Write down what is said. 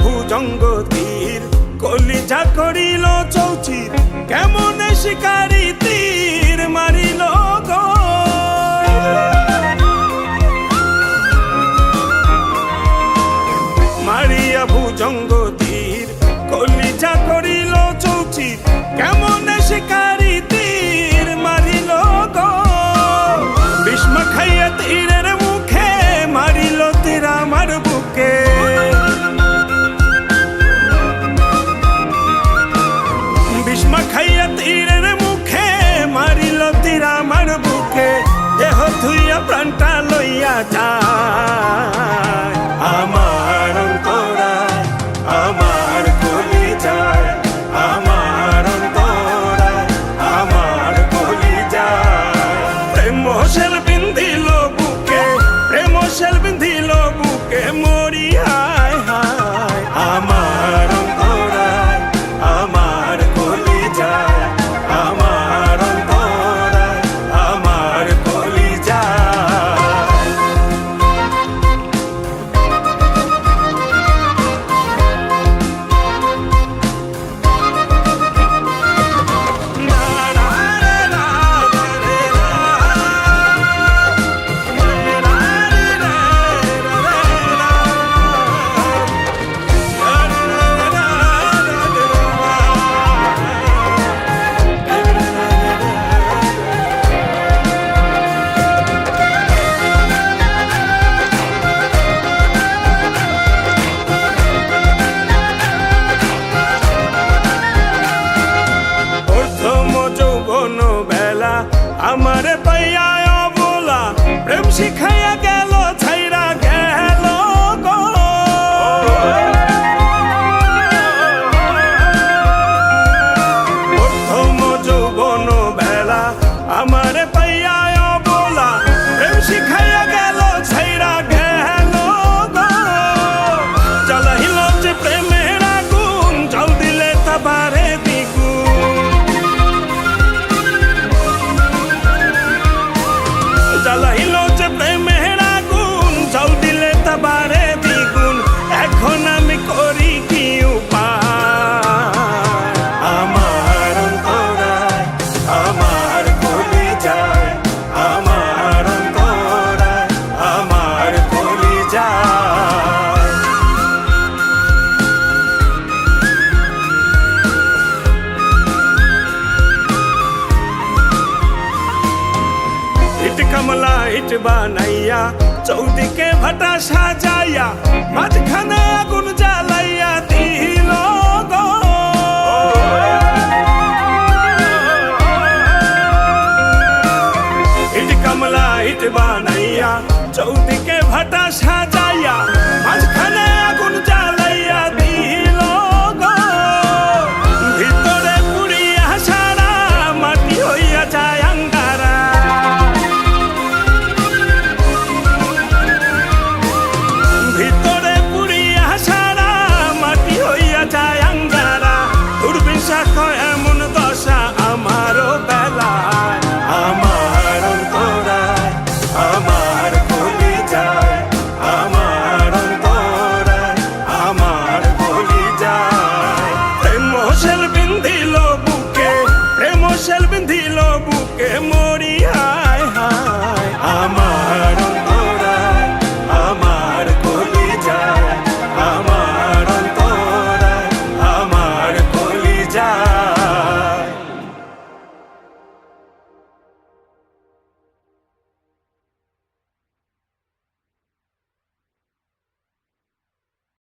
ভুজঙ্গ তীর কলিজা করিল চৌচির কেমন শিকারি তীর মারিল গো মারিয়া ভুজঙ্গ তীর কলিজা করিল চৌচির কেমন শিকারি তীর মারিল গো ভীষ্ম খাইয়া তীরের মুখে মারিল তীর আমার বুকে ভীষ্ম খাইয়া তীরের মুখে মারিল তীর আমার বুকে দেহ ধুইয়া প্রাণটা লইয়া যায় আমার অন্তরায় আমার কলিজায় আমার অন্তরায় আমার কলিজায় প্রেম শেল বিন্ধিল বুকে প্রেম শেল বিন্ধিল বুকে মরি হায় হায় আমার অন্তরায় আমার কলিজায় আমার অন্তরায় আমার কলিজায় আমারে পাইয়া অবলা প্রেম শিখাইয়া গেল ছাইরা গেল গো প্রথম যৌবন বেলা আমারে পাইয়া অবলা প্রেম শিখাইয়া গেল ছাইরা গেল গো জ্বালাইল যে প্রেমের আগুন জল দিলে তা বাড়ে জ্বালাইল যে প্রেমের আগুন জল দিলে তা বাড়ে দ্বিগুণ এখন আমি করি কি উপায় আমার অন্তরায় আমার কলিজায় আমার অন্তরায় আমার কলিজায় ইট কমলা ইট বানাইয়া চৌদিকে ভাটা সাজাইয়া মাঝখানে